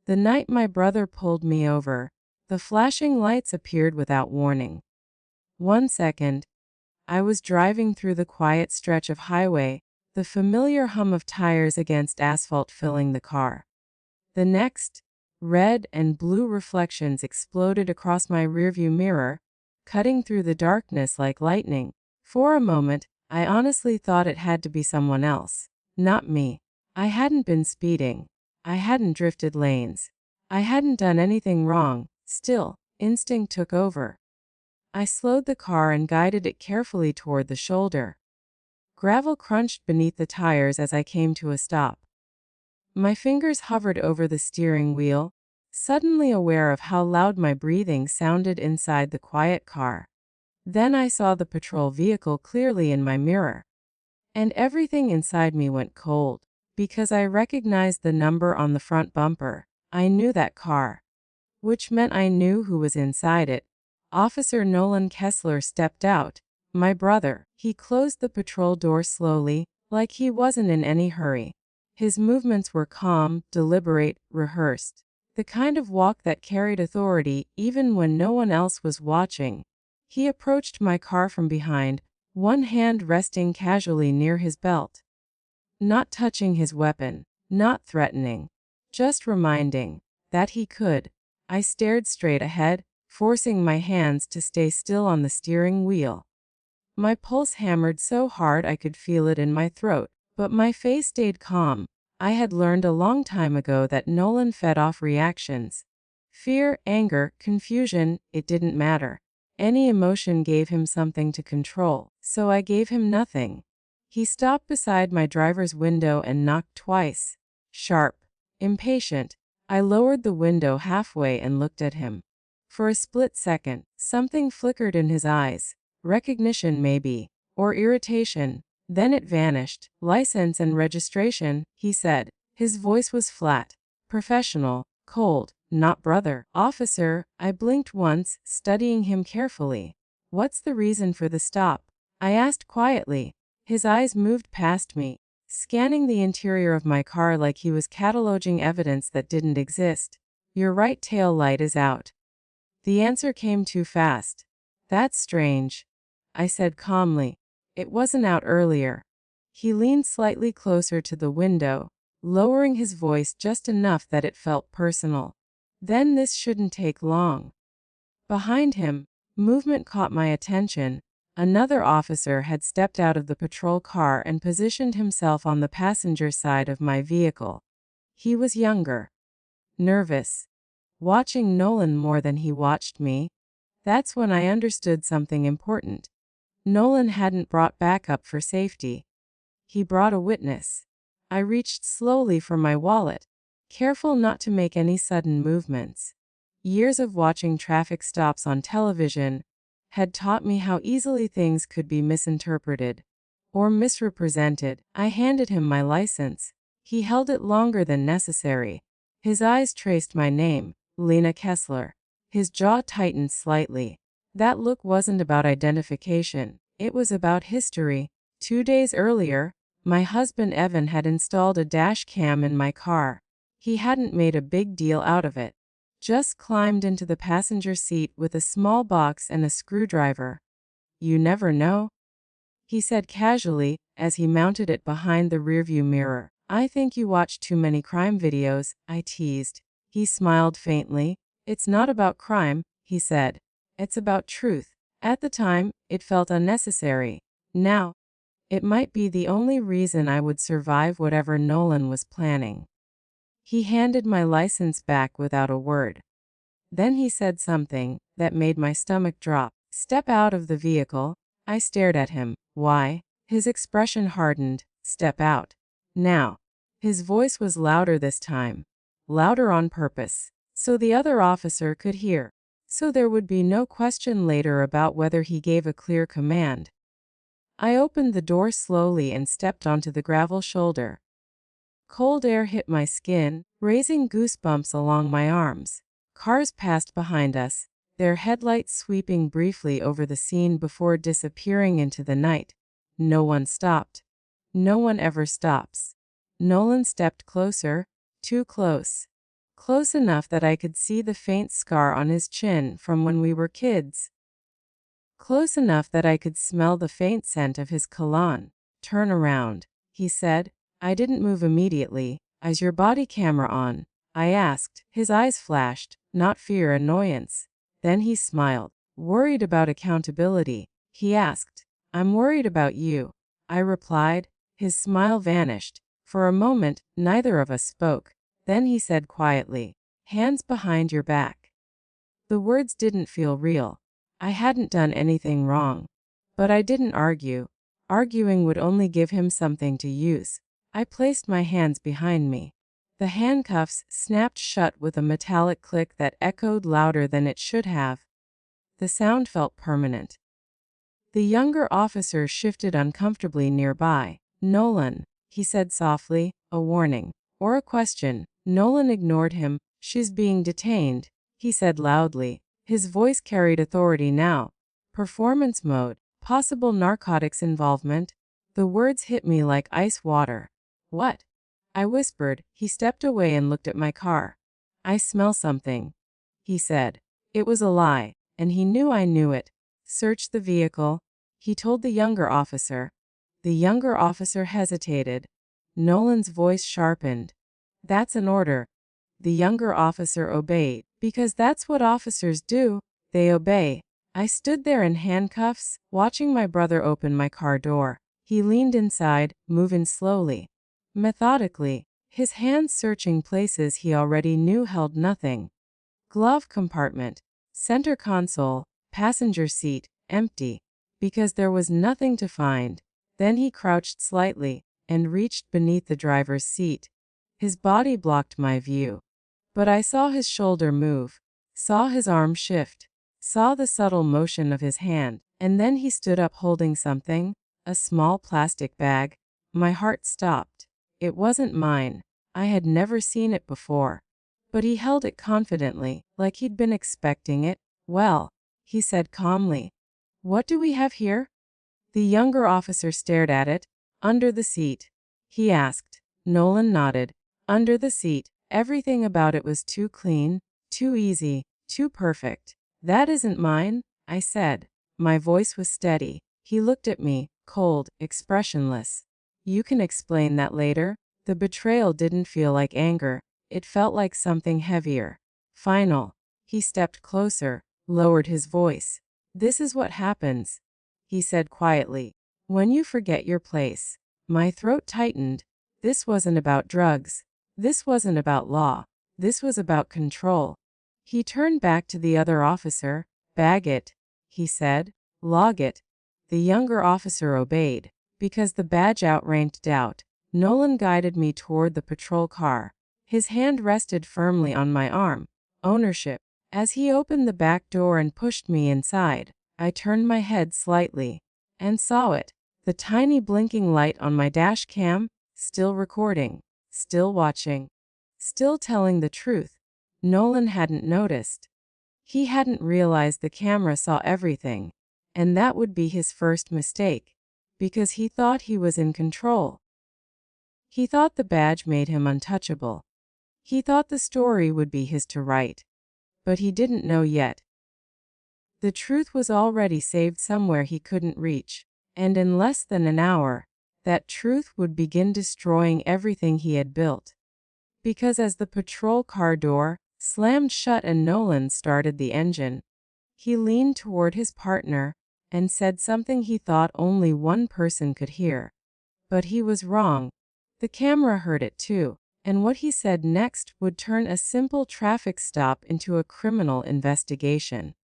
The night my brother pulled me over, the flashing lights appeared without warning. 1 second, I was driving through the quiet stretch of highway, the familiar hum of tires against asphalt filling the car. The next, red and blue reflections exploded across my rearview mirror, cutting through the darkness like lightning. For a moment, I honestly thought it had to be someone else, not me. I hadn't been speeding. I hadn't drifted lanes. I hadn't done anything wrong. Still, instinct took over. I slowed the car and guided it carefully toward the shoulder. Gravel crunched beneath the tires as I came to a stop. My fingers hovered over the steering wheel, suddenly aware of how loud my breathing sounded inside the quiet car. Then I saw the patrol vehicle clearly in my mirror. And everything inside me went cold, because I recognized the number on the front bumper. I knew that car. Which meant I knew who was inside it. Officer Nolan Kessler stepped out. My brother. He closed the patrol door slowly, like he wasn't in any hurry. His movements were calm, deliberate, rehearsed. The kind of walk that carried authority even when no one else was watching. He approached my car from behind, one hand resting casually near his belt. Not touching his weapon, not threatening, just reminding that he could. I stared straight ahead, forcing my hands to stay still on the steering wheel. My pulse hammered so hard I could feel it in my throat, but my face stayed calm. I had learned a long time ago that Nolan fed off reactions. Fear, anger, confusion, it didn't matter. Any emotion gave him something to control, so I gave him nothing. He stopped beside my driver's window and knocked twice. Sharp, impatient. I lowered the window halfway and looked at him. For a split second, something flickered in his eyes. Recognition maybe, or irritation. Then it vanished. License and registration, he said. His voice was flat, professional, cold. Not brother. Officer, I blinked once, studying him carefully. What's the reason for the stop? I asked quietly. His eyes moved past me, scanning the interior of my car like he was cataloging evidence that didn't exist. Your right tail light is out. The answer came too fast. That's strange, I said calmly. It wasn't out earlier. He leaned slightly closer to the window, lowering his voice just enough that it felt personal. Then this shouldn't take long. Behind him, movement caught my attention. Another officer had stepped out of the patrol car and positioned himself on the passenger side of my vehicle. He was younger, nervous, watching Nolan more than he watched me. That's when I understood something important. Nolan hadn't brought backup for safety. He brought a witness. I reached slowly for my wallet, careful not to make any sudden movements. Years of watching traffic stops on television had taught me how easily things could be misinterpreted or misrepresented. I handed him my license. He held it longer than necessary. His eyes traced my name, Lena Kessler. His jaw tightened slightly. That look wasn't about identification. It was about history. 2 days earlier, my husband Evan had installed a dash cam in my car. He hadn't made a big deal out of it. Just climbed into the passenger seat with a small box and a screwdriver. You never know, he said casually, as he mounted it behind the rearview mirror. I think you watch too many crime videos, I teased. He smiled faintly. It's not about crime, he said. It's about truth. At the time, it felt unnecessary. Now, it might be the only reason I would survive whatever Nolan was planning. He handed my license back without a word. Then he said something that made my stomach drop. Step out of the vehicle. I stared at him. Why? His expression hardened. Step out. Now. His voice was louder this time. Louder on purpose, so the other officer could hear. So there would be no question later about whether he gave a clear command. I opened the door slowly and stepped onto the gravel shoulder. Cold air hit my skin, raising goosebumps along my arms. Cars passed behind us, their headlights sweeping briefly over the scene before disappearing into the night. No one stopped. No one ever stops. Nolan stepped closer, too close. close enough that I could see the faint scar on his chin from when we were kids, close enough that I could smell the faint scent of his cologne. Turn around, he said. I didn't move immediately. Is your body camera on? I asked. His eyes flashed, not fear, annoyance. Then he smiled. Worried about accountability? He asked. I'm worried about you, I replied. His smile vanished. For a moment, neither of us spoke. Then he said quietly, hands behind your back. The words didn't feel real. I hadn't done anything wrong. But I didn't argue. Arguing would only give him something to use. I placed my hands behind me. The handcuffs snapped shut with a metallic click that echoed louder than it should have. The sound felt permanent. The younger officer shifted uncomfortably nearby. Nolan, he said softly, a warning or a question. Nolan ignored him. She's being detained, he said loudly. His voice carried authority now. Performance mode, possible narcotics involvement. The words hit me like ice water. What? I whispered. He stepped away and looked at my car. I smell something, he said. It was a lie, and he knew I knew it. Search the vehicle, he told the younger officer. The younger officer hesitated. Nolan's voice sharpened. That's an order. The younger officer obeyed, because that's what officers do. They obey. I stood there in handcuffs, watching my brother open my car door. He leaned inside, moving slowly, methodically, his hands searching places he already knew held nothing. Glove compartment, center console, passenger seat, empty, because there was nothing to find. Then he crouched slightly and reached beneath the driver's seat. His body blocked my view. But I saw his shoulder move, saw his arm shift, saw the subtle motion of his hand, and then he stood up holding something, a small plastic bag. My heart stopped. It wasn't mine. I had never seen it before. But he held it confidently, like he'd been expecting it. Well, he said calmly. What do we have here? The younger officer stared at it. Under the seat, he asked. Nolan nodded. Under the seat. Everything about it was too clean, too easy, too perfect. That isn't mine, I said. My voice was steady. He looked at me, cold, expressionless. You can explain that later. The betrayal didn't feel like anger. It felt like something heavier. Final. He stepped closer, lowered his voice. This is what happens, he said quietly, when you forget your place. My throat tightened. This wasn't about drugs. This wasn't about law. This was about control. He turned back to the other officer. Bag it, he said. Log it. The younger officer obeyed, because the badge outranked doubt. Nolan guided me toward the patrol car. His hand rested firmly on my arm. Ownership. As he opened the back door and pushed me inside, I turned my head slightly and saw it. The tiny blinking light on my dash cam, still recording, still watching, still telling the truth. Nolan hadn't noticed. He hadn't realized the camera saw everything, and that would be his first mistake, because he thought he was in control. He thought the badge made him untouchable. He thought the story would be his to write. But he didn't know yet. The truth was already saved somewhere he couldn't reach, and in less than an hour, that truth would begin destroying everything he had built. Because as the patrol car door slammed shut and Nolan started the engine, he leaned toward his partner and said something he thought only one person could hear. But he was wrong. The camera heard it too, and what he said next would turn a simple traffic stop into a criminal investigation.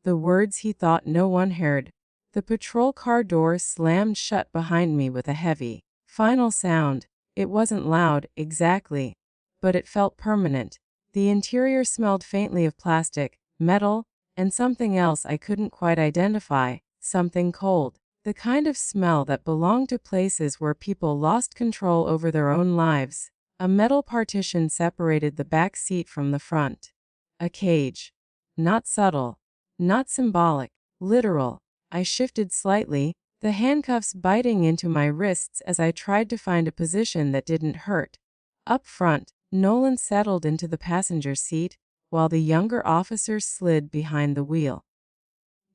The words he thought no one heard. The patrol car door slammed shut behind me with a heavy, final sound. It wasn't loud, exactly, but it felt permanent. The interior smelled faintly of plastic, metal, and something else I couldn't quite identify, something cold. The kind of smell that belonged to places where people lost control over their own lives. A metal partition separated the back seat from the front. A cage. Not subtle. Not symbolic. Literal. I shifted slightly, the handcuffs biting into my wrists as I tried to find a position that didn't hurt. Up front, Nolan settled into the passenger seat, while the younger officer slid behind the wheel.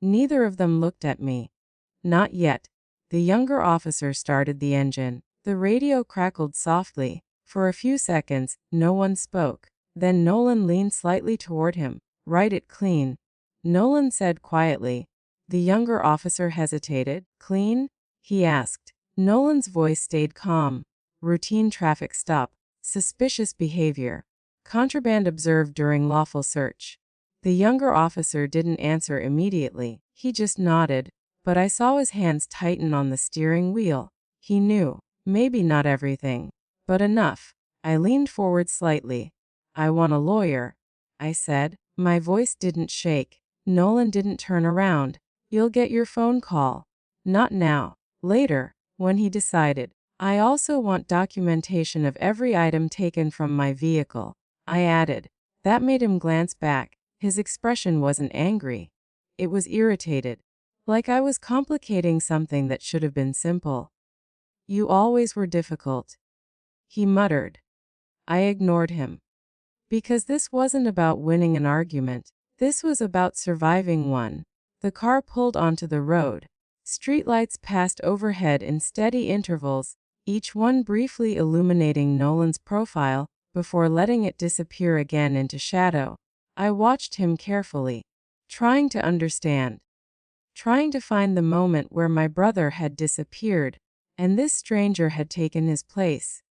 Neither of them looked at me. Not yet. The younger officer started the engine. The radio crackled softly. For a few seconds, no one spoke. Then Nolan leaned slightly toward him. "Write it clean," Nolan said quietly. The younger officer hesitated. "Clean?" he asked. Nolan's voice stayed calm. "Routine traffic stop. Suspicious behavior. Contraband observed during lawful search." The younger officer didn't answer immediately. He just nodded, but I saw his hands tighten on the steering wheel. He knew. Maybe not everything, but enough. I leaned forward slightly. "I want a lawyer," I said. My voice didn't shake. Nolan didn't turn around. "You'll get your phone call." "Not now. Later," when he decided. "I also want documentation of every item taken from my vehicle," I added. That made him glance back. His expression wasn't angry. It was irritated. Like I was complicating something that should have been simple. "You always were difficult," he muttered. I ignored him. Because this wasn't about winning an argument. This was about surviving one. The car pulled onto the road. Streetlights passed overhead in steady intervals, each one briefly illuminating Nolan's profile before letting it disappear again into shadow. I watched him carefully, trying to understand, trying to find the moment where my brother had disappeared, and this stranger had taken his place.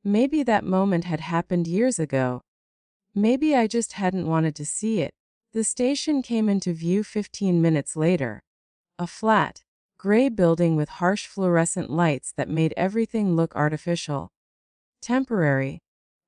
Maybe that moment had happened years ago. Maybe I just hadn't wanted to see it. The station came into view 15 minutes later. A flat, gray building with harsh fluorescent lights that made everything look artificial. Temporary.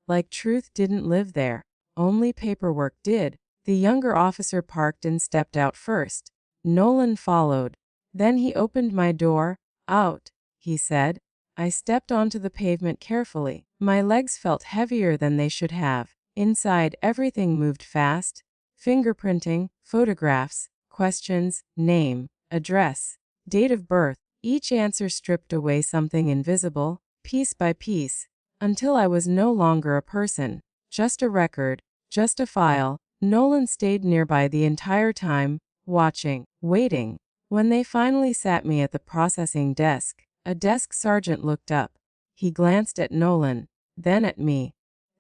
Like truth didn't live there. Only paperwork did. The younger officer parked and stepped out first. Nolan followed. Then he opened my door. "Out," he said. I stepped onto the pavement carefully. My legs felt heavier than they should have. Inside, everything moved fast. Fingerprinting, photographs, questions, name, address, date of birth. Each answer stripped away something invisible, piece by piece, until I was no longer a person, just a record, just a file. Nolan stayed nearby the entire time, watching, waiting. When they finally sat me at the processing desk, a desk sergeant looked up. He glanced at Nolan, then at me,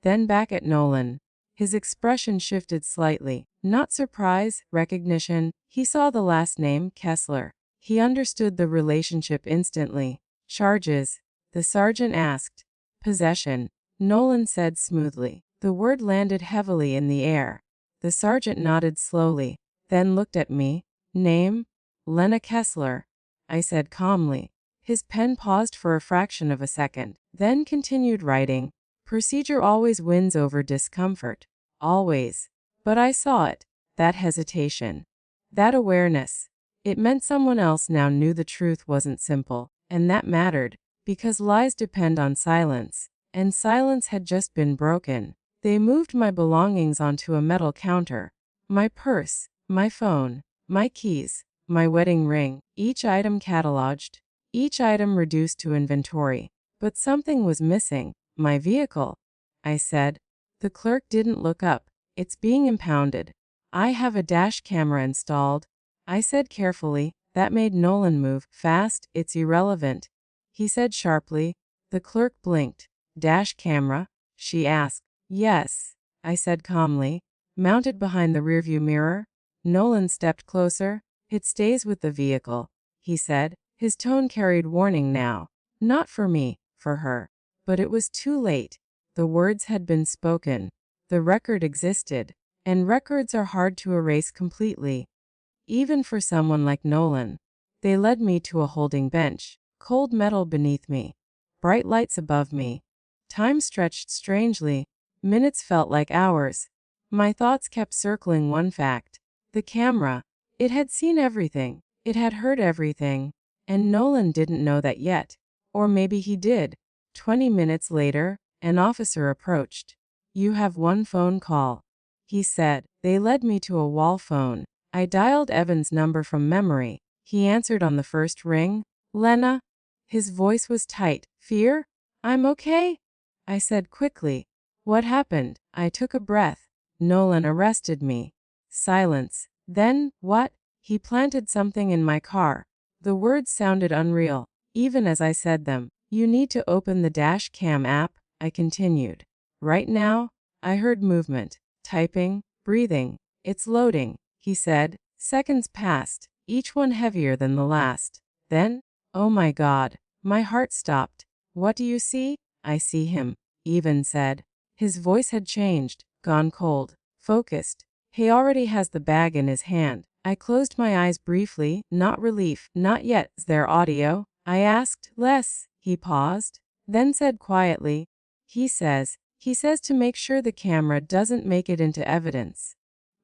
then back at Nolan. His expression shifted slightly. Not surprise, recognition. He saw the last name, Kessler. He understood the relationship instantly. "Charges?" the sergeant asked. "Possession," Nolan said smoothly. The word landed heavily in the air. The sergeant nodded slowly, then looked at me. "Name?" "Lena Kessler," I said calmly. His pen paused for a fraction of a second, then continued writing. "Procedure always wins over discomfort. Always." But I saw it. That hesitation. That awareness. It meant someone else now knew the truth wasn't simple. And that mattered. Because lies depend on silence. And silence had just been broken. They moved my belongings onto a metal counter. My purse, my phone, my keys, my wedding ring. Each item cataloged. Each item reduced to inventory. But something was missing. "My vehicle," I said. The clerk didn't look up. "It's being impounded." "I have a dash camera installed," I said carefully. That made Nolan move. "Fast, it's irrelevant," he said sharply. The clerk blinked. "Dash camera?" she asked. "Yes," I said calmly. "Mounted behind the rearview mirror?" Nolan stepped closer. "It stays with the vehicle," he said. His tone carried warning now. Not for me, for her. But it was too late. The words had been spoken. The record existed. And records are hard to erase completely. Even for someone like Nolan. They led me to a holding bench. Cold metal beneath me. Bright lights above me. Time stretched strangely. Minutes felt like hours. My thoughts kept circling one fact. The camera. It had seen everything. It had heard everything. And Nolan didn't know that yet. Or maybe he did. 20 minutes later, an officer approached. "You have one phone call," he said. They led me to a wall phone. I dialed Evan's number from memory. He answered on the first ring. "Lena?" His voice was tight. "Fear?" "I'm okay," I said quickly. What happened? I took a breath. Nolan arrested me. Silence. Then, what? He planted something in my car. The words sounded unreal, even as I said them. You need to open the dash cam app, I continued. Right now? I heard movement, typing, breathing. It's loading, he said. Seconds passed, each one heavier than the last. Then, oh my God, my heart stopped. What do you see? I see him, Even said. His voice had changed, gone cold, focused. He already has the bag in his hand. I closed my eyes briefly, not relief, not yet. Is there audio? I asked. Less. He paused, then said quietly, He says to make sure the camera doesn't make it into evidence.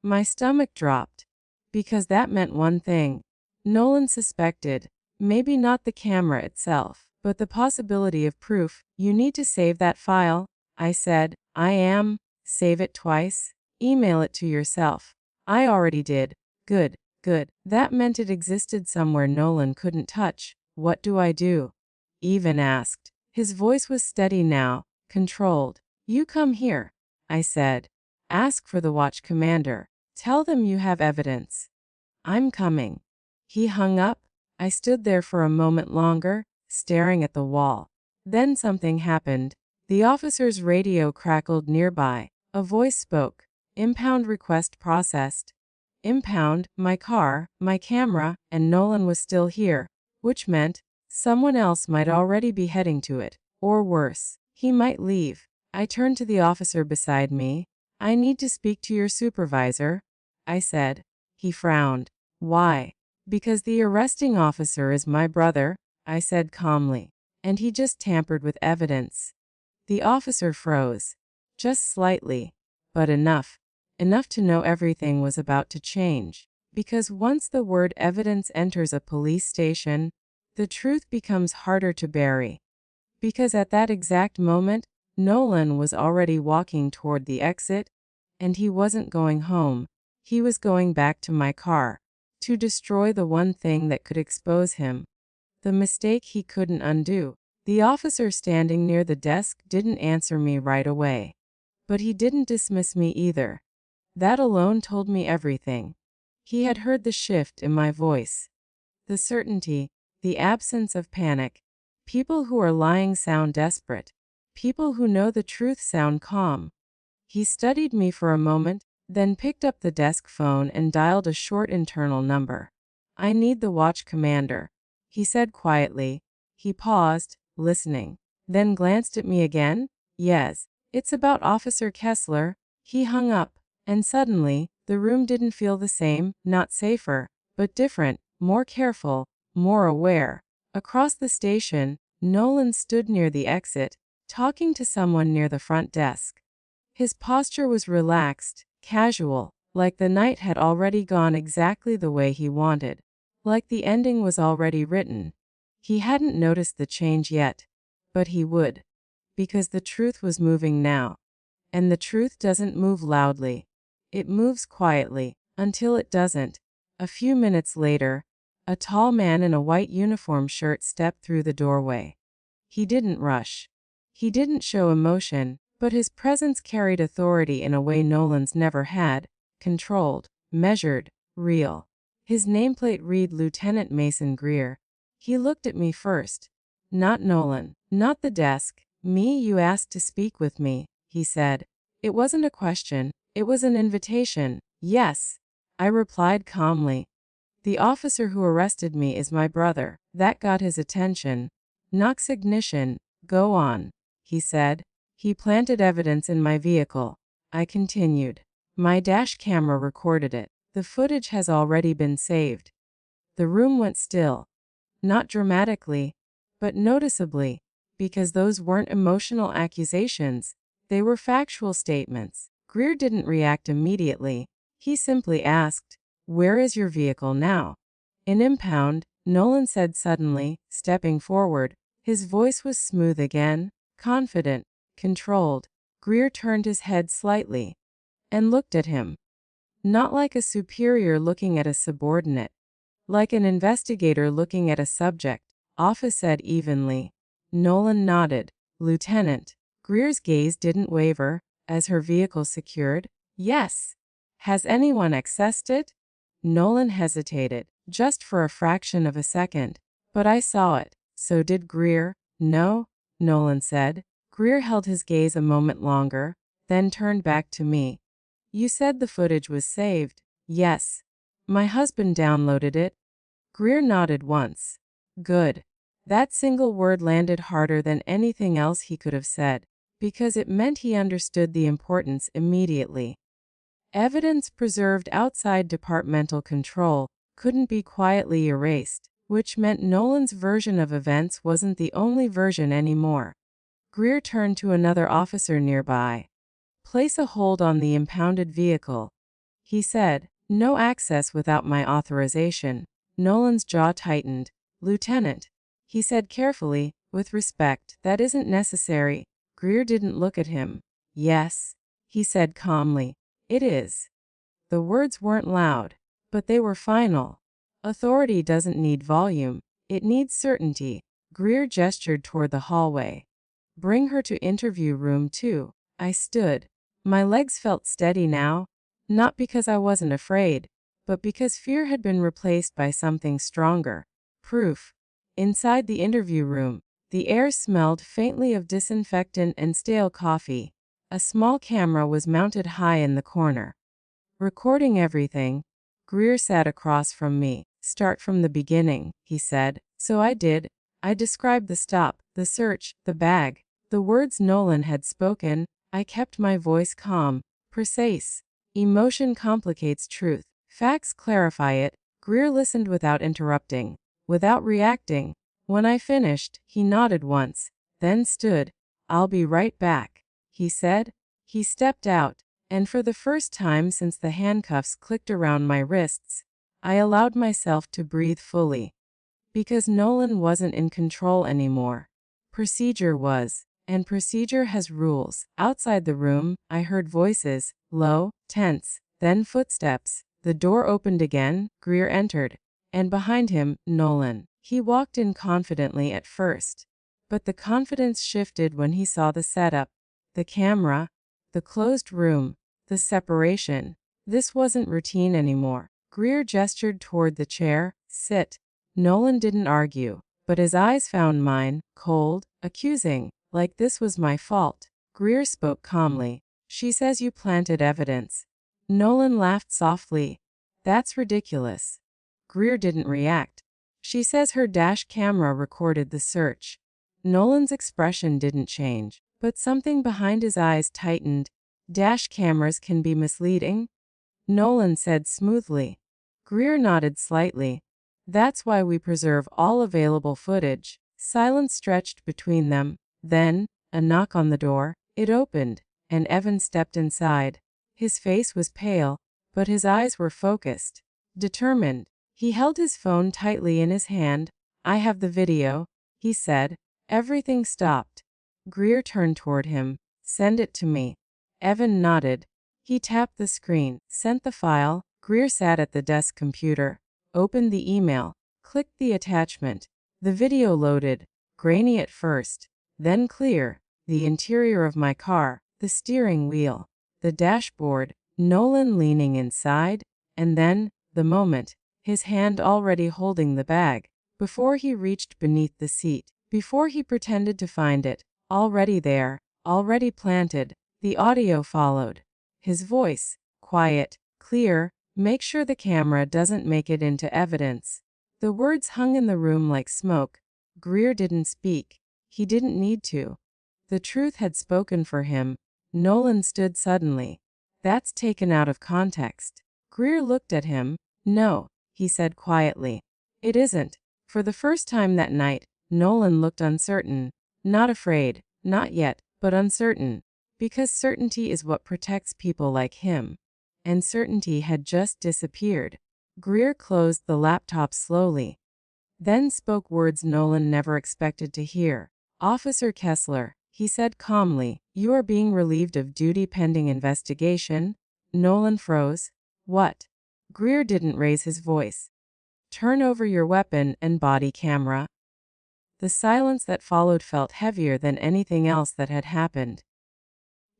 My stomach dropped, because that meant one thing. Nolan suspected, maybe not the camera itself, but the possibility of proof. You need to save that file, I said. I am. Save it twice. Email it to yourself. I already did. Good, good. That meant it existed somewhere Nolan couldn't touch. What do I do? Even asked. His voice was steady now, controlled. You come here, I said. Ask for the watch commander. Tell them you have evidence. I'm coming. He hung up. I stood there for a moment longer, staring at the wall. Then something happened. The officer's radio crackled nearby. A voice spoke. Impound request processed. Impound, my car, my camera, and Nolan was still here, which meant someone else might already be heading to it. Or worse, he might leave. I turned to the officer beside me. I need to speak to your supervisor, I said. He frowned. Why? Because the arresting officer is my brother, I said calmly. And he just tampered with evidence. The officer froze. Just slightly. But enough. Enough to know everything was about to change. Because once the word evidence enters a police station, the truth becomes harder to bury. Because at that exact moment, Nolan was already walking toward the exit, and he wasn't going home. He was going back to my car, to destroy the one thing that could expose him. The mistake he couldn't undo. The officer standing near the desk didn't answer me right away. But he didn't dismiss me either. That alone told me everything. He had heard the shift in my voice. The certainty, the absence of panic. People who are lying sound desperate. People who know the truth sound calm. He studied me for a moment, then picked up the desk phone and dialed a short internal number. I need the watch commander, he said quietly. He paused, listening, then glanced at me again. Yes, it's about Officer Kessler. He hung up, and suddenly, the room didn't feel the same, not safer, but different, more careful, more aware. Across the station, Nolan stood near the exit, talking to someone near the front desk. His posture was relaxed, casual, like the night had already gone exactly the way he wanted, like the ending was already written. He hadn't noticed the change yet, but he would, because the truth was moving now. And the truth doesn't move loudly. It moves quietly, until it doesn't. A few minutes later, a tall man in a white uniform shirt stepped through the doorway. He didn't rush. He didn't show emotion, but his presence carried authority in a way Nolan's never had. Controlled, measured, real. His nameplate read Lieutenant Mason Greer. He looked at me first. Not Nolan, not the desk. Me. You asked to speak with me, he said. It wasn't a question, it was an invitation. Yes, I replied calmly. The officer who arrested me is my brother. That got his attention. Knox ignition. Go on, he said. He planted evidence in my vehicle. I continued. My dash camera recorded it. The footage has already been saved. The room went still. Not dramatically, but noticeably, because those weren't emotional accusations. They were factual statements. Greer didn't react immediately. He simply asked, "Where is your vehicle now?" "In impound," Nolan said suddenly, stepping forward. His voice was smooth again, confident, controlled. Greer turned his head slightly and looked at him. Not like a superior looking at a subordinate. Like an investigator looking at a subject. Officer said evenly. Nolan nodded. Lieutenant. Greer's gaze didn't waver. As her vehicle secured? Yes. Has anyone accessed it? Nolan hesitated, just for a fraction of a second. But I saw it. So did Greer. No, Nolan said. Greer held his gaze a moment longer, then turned back to me. You said the footage was saved. Yes. My husband downloaded it. Greer nodded once. Good. That single word landed harder than anything else he could have said, because it meant he understood the importance immediately. Evidence preserved outside departmental control couldn't be quietly erased, which meant Nolan's version of events wasn't the only version anymore. Greer turned to another officer nearby. Place a hold on the impounded vehicle, he said. No access without my authorization. Nolan's jaw tightened. Lieutenant, he said carefully, with respect, that isn't necessary. Greer didn't look at him. Yes, he said calmly. It is. The words weren't loud, but they were final. Authority doesn't need volume, it needs certainty. Greer gestured toward the hallway. Bring her to interview room 2. I stood. My legs felt steady now, not because I wasn't afraid, but because fear had been replaced by something stronger. Proof. Inside the interview room, the air smelled faintly of disinfectant and stale coffee. A small camera was mounted high in the corner, recording everything. Greer sat across from me. Start from the beginning, he said. So I did. I described the stop, the search, the bag. The words Nolan had spoken. I kept my voice calm, precise. Emotion complicates truth. Facts clarify it. Greer listened without interrupting, without reacting. When I finished, he nodded once, then stood. I'll be right back, he said. He stepped out, and for the first time since the handcuffs clicked around my wrists, I allowed myself to breathe fully. Because Nolan wasn't in control anymore. Procedure was. And procedure has rules. Outside the room, I heard voices, low, tense, then footsteps. The door opened again. Greer entered. And behind him, Nolan. He walked in confidently at first. But the confidence shifted when he saw the setup. The camera. The closed room. The separation. This wasn't routine anymore. Greer gestured toward the chair. Sit. Nolan didn't argue, but his eyes found mine, cold, accusing. Like this was my fault. Greer spoke calmly. She says you planted evidence. Nolan laughed softly. That's ridiculous. Greer didn't react. She says her dash camera recorded the search. Nolan's expression didn't change, but something behind his eyes tightened. Dash cameras can be misleading, Nolan said smoothly. Greer nodded slightly. That's why we preserve all available footage. Silence stretched between them. Then, a knock on the door. It opened, and Evan stepped inside. His face was pale, but his eyes were focused, determined. He held his phone tightly in his hand. I have the video, he said. Everything stopped. Greer turned toward him. Send it to me. Evan nodded. He tapped the screen, sent the file. Greer sat at the desk computer, opened the email, clicked the attachment. The video loaded, grainy at first, then clear. The interior of my car, the steering wheel, the dashboard, Nolan leaning inside, and then, the moment, his hand already holding the bag, before he reached beneath the seat, before he pretended to find it, already there, already planted. The audio followed. His voice, quiet, clear, make sure the camera doesn't make it into evidence. The words hung in the room like smoke. Greer didn't speak. He didn't need to. The truth had spoken for him. Nolan stood suddenly. That's taken out of context. Greer looked at him. No, he said quietly. It isn't. For the first time that night, Nolan looked uncertain. Not afraid, not yet, but uncertain. Because certainty is what protects people like him. And certainty had just disappeared. Greer closed the laptop slowly. Then spoke words Nolan never expected to hear. Officer Kessler, he said calmly, you are being relieved of duty pending investigation. Nolan froze. What? Greer didn't raise his voice. Turn over your weapon and body camera. The silence that followed felt heavier than anything else that had happened.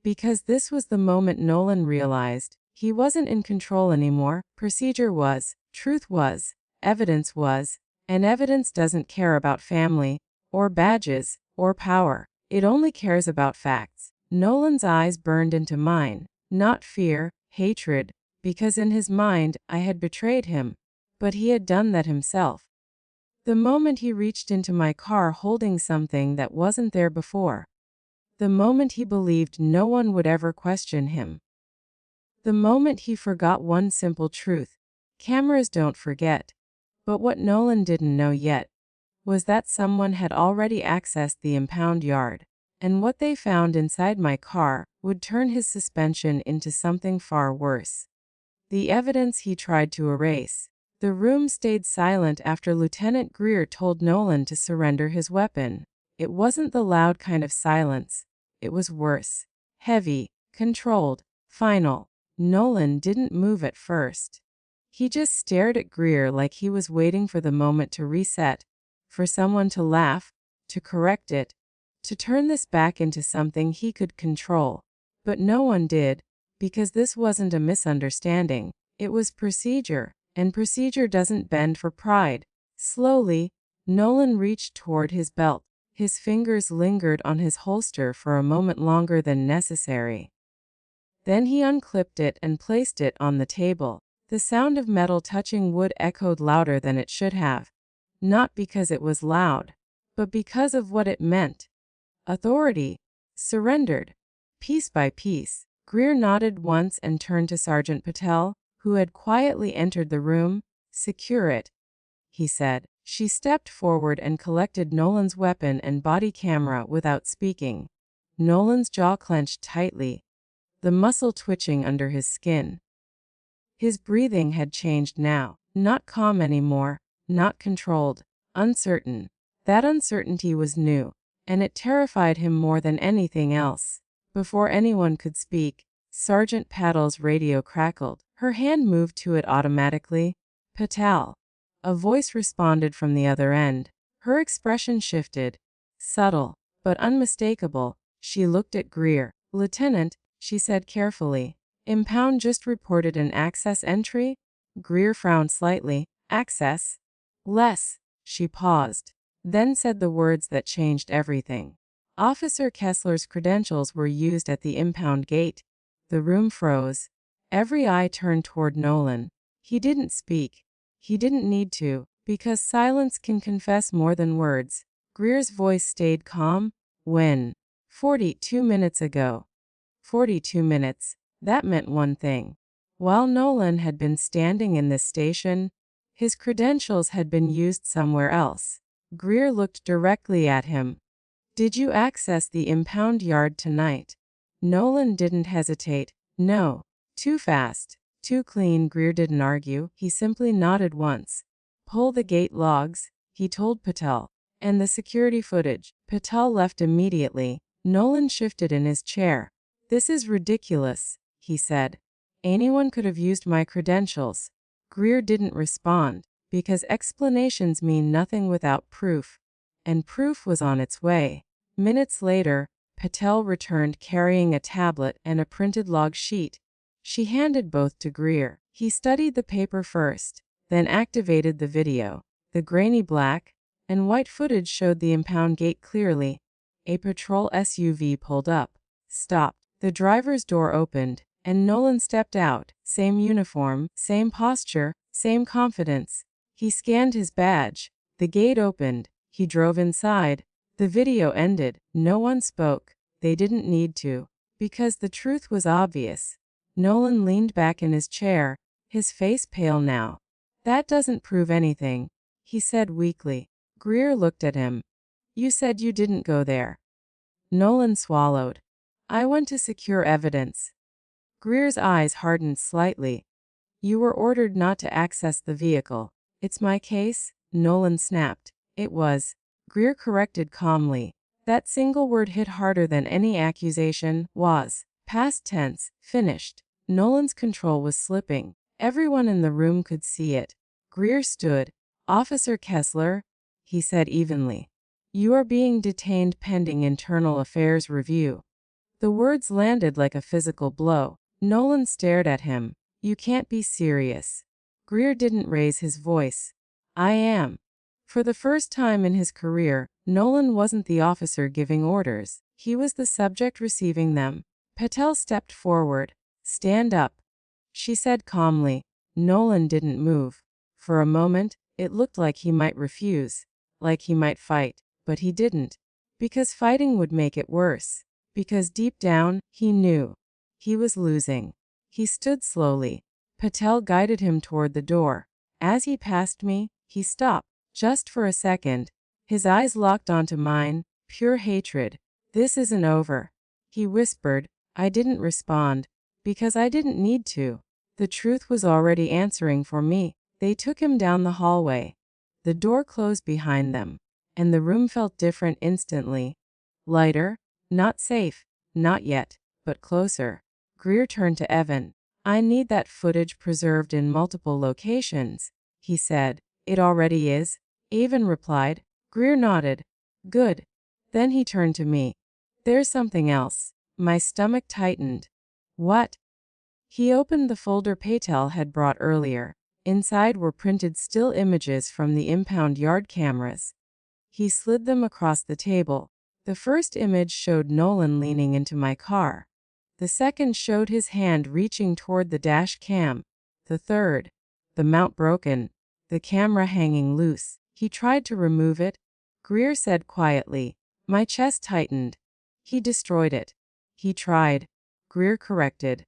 Because this was the moment Nolan realized he wasn't in control anymore. Procedure was, truth was, evidence was, and evidence doesn't care about family, or badges, or power. It only cares about facts. Nolan's eyes burned into mine, not fear, hatred, because in his mind I had betrayed him, but he had done that himself. The moment he reached into my car holding something that wasn't there before. The moment he believed no one would ever question him. The moment he forgot one simple truth. Cameras don't forget. But what Nolan didn't know yet was that someone had already accessed the impound yard, and what they found inside my car would turn his suspension into something far worse. The evidence he tried to erase. The room stayed silent after Lieutenant Greer told Nolan to surrender his weapon. It wasn't the loud kind of silence. It was worse. Heavy, controlled, final. Nolan didn't move at first. He just stared at Greer like he was waiting for the moment to reset, for someone to laugh, to correct it, to turn this back into something he could control. But no one did, because this wasn't a misunderstanding. It was procedure, and procedure doesn't bend for pride. Slowly, Nolan reached toward his belt. His fingers lingered on his holster for a moment longer than necessary. Then he unclipped it and placed it on the table. The sound of metal touching wood echoed louder than it should have. Not because it was loud, but because of what it meant. Authority. Surrendered. Piece by piece. Greer nodded once and turned to Sergeant Patel, who had quietly entered the room. "Secure it," he said. She stepped forward and collected Nolan's weapon and body camera without speaking. Nolan's jaw clenched tightly, the muscle twitching under his skin. His breathing had changed now, not calm anymore, not controlled, uncertain. That uncertainty was new, and it terrified him more than anything else. Before anyone could speak, Sergeant Patel's radio crackled. Her hand moved to it automatically. "Patel." A voice responded from the other end. Her expression shifted. Subtle, but unmistakable. She looked at Greer. "Lieutenant," she said carefully. "Impound just reported an access entry?" Greer frowned slightly. "Access?" "Less." She paused, then said the words that changed everything. Officer Kessler's credentials were used at the impound gate. The room froze. Every eye turned toward Nolan. He didn't speak. He didn't need to, because silence can confess more than words. Greer's voice stayed calm. "When?" 42 minutes ago. 42 minutes. That meant one thing. While Nolan had been standing in this station, his credentials had been used somewhere else. Greer looked directly at him. "Did you access the impound yard tonight?" Nolan didn't hesitate. "No." "Too fast. Too clean." Greer didn't argue. He simply nodded once. "Pull the gate logs," he told Patel. "And the security footage." Patel left immediately. Nolan shifted in his chair. "This is ridiculous," he said. "Anyone could have used my credentials." Greer didn't respond, because explanations mean nothing without proof. And proof was on its way. Minutes later, Patel returned carrying a tablet and a printed log sheet. She handed both to Greer. He studied the paper first, then activated the video. The grainy black and white footage showed the impound gate clearly. A patrol SUV pulled up, stopped. The driver's door opened, and Nolan stepped out. Same uniform, same posture, same confidence. He scanned his badge. The gate opened. He drove inside. The video ended. No one spoke. They didn't need to, because the truth was obvious. Nolan leaned back in his chair, his face pale now. "That doesn't prove anything," he said weakly. Greer looked at him. "You said you didn't go there." Nolan swallowed. "I went to secure evidence." Greer's eyes hardened slightly. "You were ordered not to access the vehicle." "It's my case," Nolan snapped. "It was," Greer corrected calmly. That single word hit harder than any accusation. "Was." Past tense. Finished. Nolan's control was slipping. Everyone in the room could see it. Greer stood. "Officer Kessler," he said evenly. "You are being detained pending internal affairs review." The words landed like a physical blow. Nolan stared at him. You can't be serious. Greer didn't raise his voice. I am. For the first time in his career, Nolan wasn't the officer giving orders. He was the subject receiving them. Patel stepped forward. Stand up, she said calmly. Nolan didn't move. For a moment, it looked like he might refuse, like he might fight, but he didn't. Because fighting would make it worse. Because deep down, he knew. He was losing. He stood slowly. Patel guided him toward the door. As he passed me, he stopped, just for a second. His eyes locked onto mine, pure hatred. This isn't over, he whispered. I didn't respond, because I didn't need to. The truth was already answering for me. They took him down the hallway. The door closed behind them, and the room felt different instantly. Lighter, not safe, not yet, but closer. Greer turned to Evan. I need that footage preserved in multiple locations, he said. It already is, Evan replied. Greer nodded. Good. Then he turned to me. There's something else. My stomach tightened. What? He opened the folder Patel had brought earlier. Inside were printed still images from the impound yard cameras. He slid them across the table. The first image showed Nolan leaning into my car. The second showed his hand reaching toward the dash cam. The third, the mount broken, the camera hanging loose. He tried to remove it. Greer said quietly. My chest tightened. He destroyed it. He tried. Greer corrected.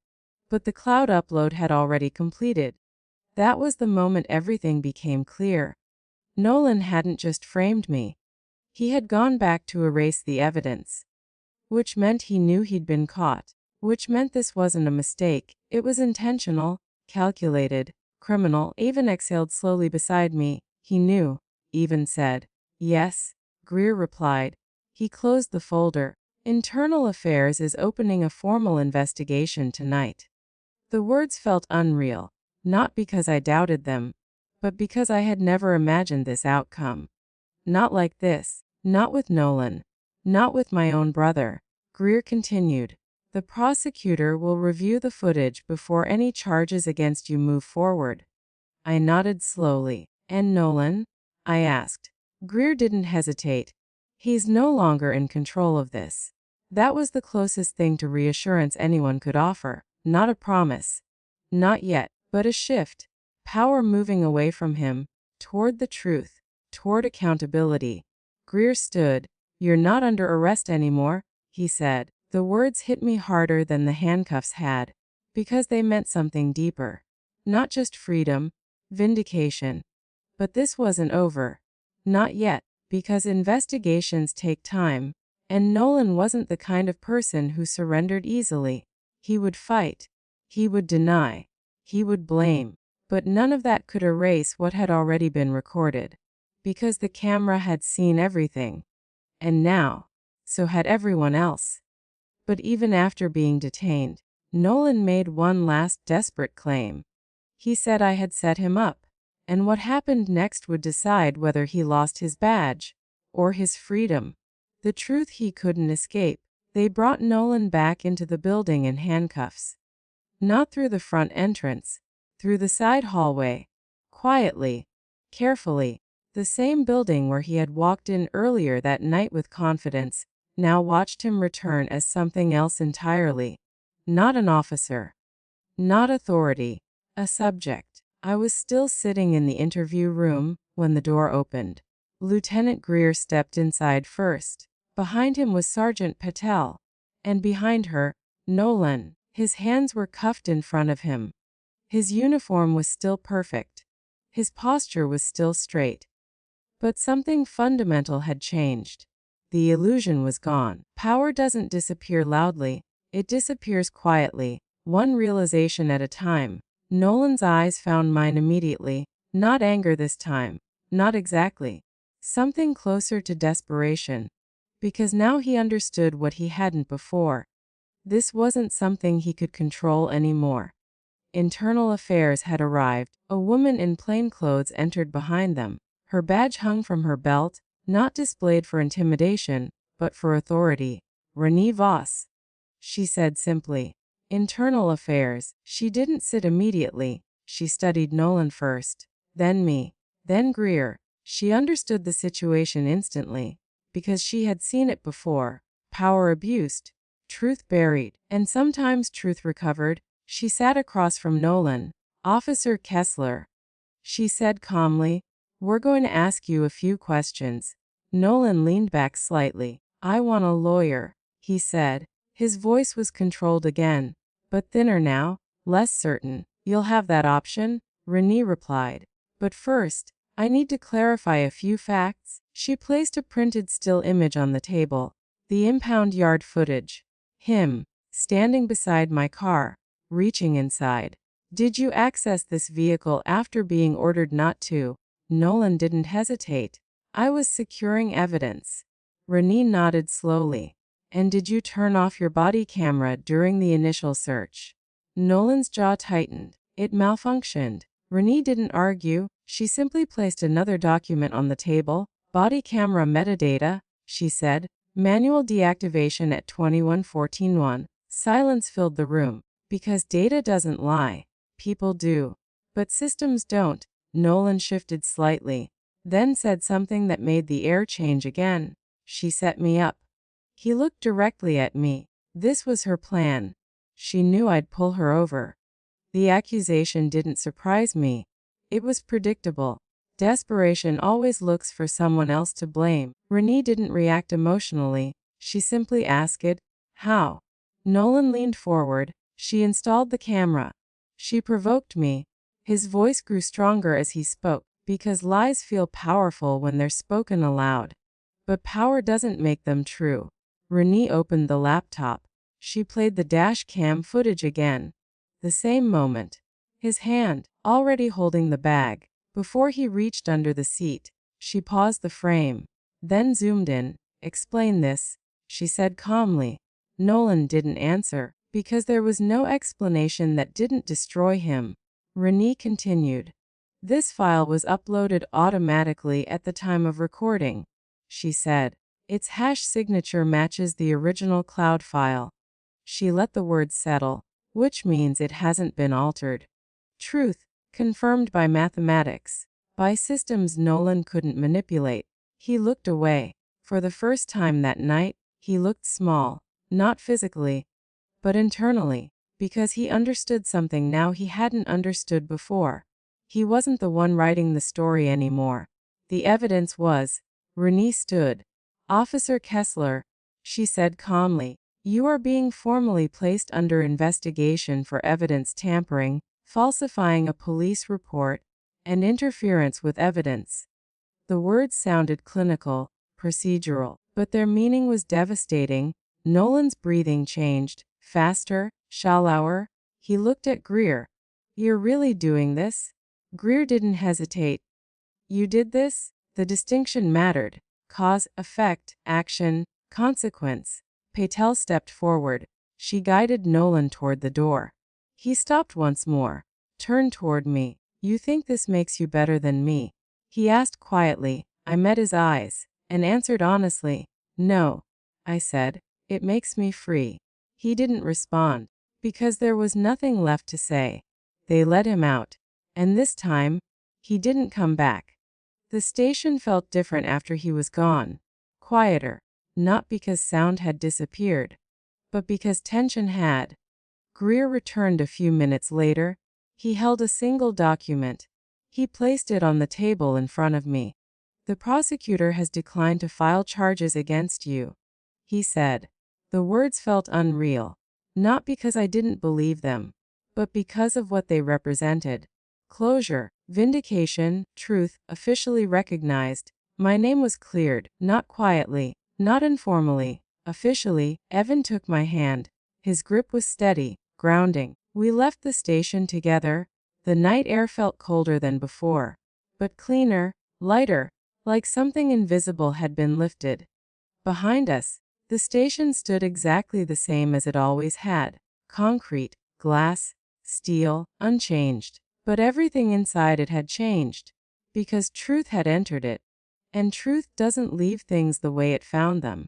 But the cloud upload had already completed. That was the moment everything became clear. Nolan hadn't just framed me. He had gone back to erase the evidence. Which meant he knew he'd been caught. Which meant this wasn't a mistake. It was intentional, calculated, criminal. Evan exhaled slowly beside me. He knew. Evan said. Yes, Greer replied. He closed the folder. Internal Affairs is opening a formal investigation tonight. The words felt unreal, not because I doubted them, but because I had never imagined this outcome. Not like this, not with Nolan, not with my own brother. Greer continued. The prosecutor will review the footage before any charges against you move forward. I nodded slowly. And Nolan? I asked. Greer didn't hesitate. He's no longer in control of this. That was the closest thing to reassurance anyone could offer. Not a promise. Not yet, but a shift. Power moving away from him, toward the truth, toward accountability. Greer stood. You're not under arrest anymore, he said. The words hit me harder than the handcuffs had, because they meant something deeper. Not just freedom, vindication. But this wasn't over. Not yet, because investigations take time, and Nolan wasn't the kind of person who surrendered easily. He would fight. He would deny. He would blame. But none of that could erase what had already been recorded. Because the camera had seen everything. And now, so had everyone else. But even after being detained, Nolan made one last desperate claim. He said I had set him up, and what happened next would decide whether he lost his badge, or his freedom. The truth he couldn't escape. They brought Nolan back into the building in handcuffs. Not through the front entrance, through the side hallway. Quietly, carefully. The same building where he had walked in earlier that night with confidence, now watched him return as something else entirely. Not an officer. Not authority. A subject. I was still sitting in the interview room when the door opened. Lieutenant Greer stepped inside first. Behind him was Sergeant Patel. And behind her, Nolan. His hands were cuffed in front of him. His uniform was still perfect. His posture was still straight. But something fundamental had changed. The illusion was gone. Power doesn't disappear loudly. It disappears quietly, one realization at a time. Nolan's eyes found mine immediately. Not anger this time. Not exactly. Something closer to desperation. Because now he understood what he hadn't before. This wasn't something he could control anymore. Internal Affairs had arrived. A woman in plain clothes entered behind them. Her badge hung from her belt, not displayed for intimidation, but for authority. Renee Voss. she said simply. Internal affairs. She didn't sit immediately. She studied Nolan first, then me, then Greer. She understood the situation instantly, because she had seen it before. Power abused, truth buried, and sometimes truth recovered. She sat across from Nolan. Officer Kessler, she said calmly, we're going to ask you a few questions. Nolan leaned back slightly. I want a lawyer, he said. His voice was controlled again, but thinner now, less certain. You'll have that option, Renee replied. But first, I need to clarify a few facts. She placed a printed still image on the table. The impound yard footage. Him, standing beside my car, reaching inside. Did you access this vehicle after being ordered not to? Nolan didn't hesitate. I was securing evidence. Renee nodded slowly. And did you turn off your body camera during the initial search? Nolan's jaw tightened. It malfunctioned. Renee didn't argue. She simply placed another document on the table. Body camera metadata, she said. Manual deactivation at 21:14:1. Silence filled the room. Because data doesn't lie. People do. But systems don't. Nolan shifted slightly, then said something that made the air change again. She set me up. He looked directly at me. This was her plan. She knew I'd pull her over. The accusation didn't surprise me. It was predictable. Desperation always looks for someone else to blame. Renee didn't react emotionally. She simply asked, how? Nolan leaned forward. She installed the camera. She provoked me. His voice grew stronger as he spoke, because lies feel powerful when they're spoken aloud. But power doesn't make them true. Renee opened the laptop. She played the dash cam footage again. The same moment. His hand, already holding the bag. Before he reached under the seat, she paused the frame, then zoomed in. Explain this, she said calmly. Nolan didn't answer, because there was no explanation that didn't destroy him. Renee continued. This file was uploaded automatically at the time of recording, she said. Its hash signature matches the original cloud file. She let the words settle, which means it hasn't been altered. Truth, confirmed by mathematics, by systems Nolan couldn't manipulate. He looked away. For the first time that night, he looked small, not physically, but internally, because he understood something now he hadn't understood before. He wasn't the one writing the story anymore. The evidence was. Renee stood. Officer Kessler, she said calmly, you are being formally placed under investigation for evidence tampering, falsifying a police report, and interference with evidence. The words sounded clinical, procedural, but their meaning was devastating. Nolan's breathing changed, faster, shallower. He looked at Greer. You're really doing this? Greer didn't hesitate. You did this? The distinction mattered. Cause, effect, action, consequence. Patel stepped forward. She guided Nolan toward the door. He stopped once more, turned toward me. You think this makes you better than me? He asked quietly. I met his eyes, and answered honestly. No, I said. It makes me free. He didn't respond, because there was nothing left to say. They let him out, and this time, he didn't come back. The station felt different after he was gone. Quieter, not because sound had disappeared, but because tension had. Greer returned a few minutes later. He held a single document. He placed it on the table in front of me. The prosecutor has declined to file charges against you, he said. The words felt unreal, not because I didn't believe them, but because of what they represented. Closure, vindication, truth, officially recognized. My name was cleared, not quietly, not informally, officially. Evan took my hand. His grip was steady, grounding. We left the station together. The night air felt colder than before, but cleaner, lighter, like something invisible had been lifted. Behind us, the station stood exactly the same as it always had. Concrete, glass, steel, unchanged. But everything inside it had changed, because truth had entered it, and truth doesn't leave things the way it found them.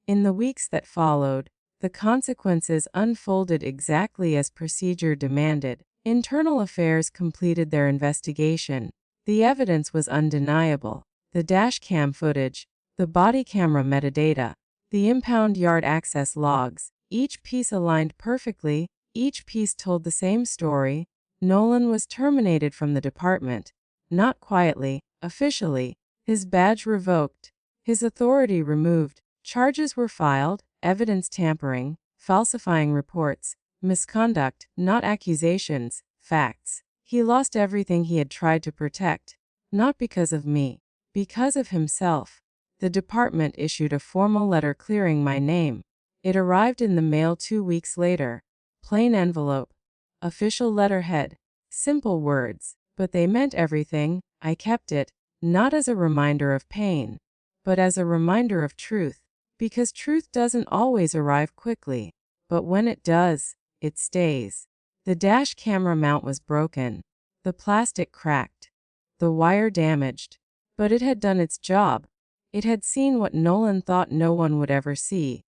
In the weeks that followed, The consequences unfolded exactly as procedure demanded. Internal Affairs completed their investigation. The evidence was undeniable. The dashcam footage, the body camera metadata, the impound yard access logs, each piece aligned perfectly, each piece told the same story. Nolan was terminated from the department. Not quietly, officially. His badge revoked. His authority removed. Charges were filed: evidence tampering, falsifying reports, misconduct, not accusations, facts. He lost everything he had tried to protect. Not because of me, because of himself. The department issued a formal letter clearing my name. It arrived in the mail 2 weeks later. Plain envelope. Official letterhead. Simple words, but they meant everything. I kept it, not as a reminder of pain, but as a reminder of truth. Because truth doesn't always arrive quickly, but when it does, it stays. The dash camera mount was broken, the plastic cracked, the wire damaged, but it had done its job. It had seen what Nolan thought no one would ever see.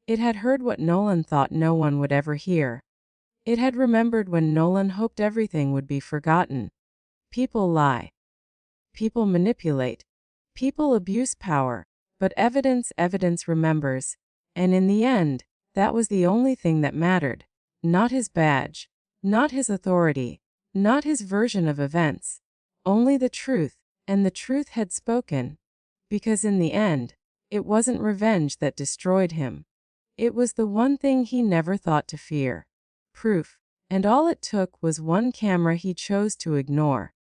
It had heard what Nolan thought no one would ever hear. It had remembered when Nolan hoped everything would be forgotten. People lie. People manipulate. People abuse power. But evidence remembers. And in the end, that was the only thing that mattered. Not his badge. Not his authority. Not his version of events. Only the truth. And the truth had spoken. Because in the end, it wasn't revenge that destroyed him. It was the one thing he never thought to fear. Proof. And all it took was one camera he chose to ignore.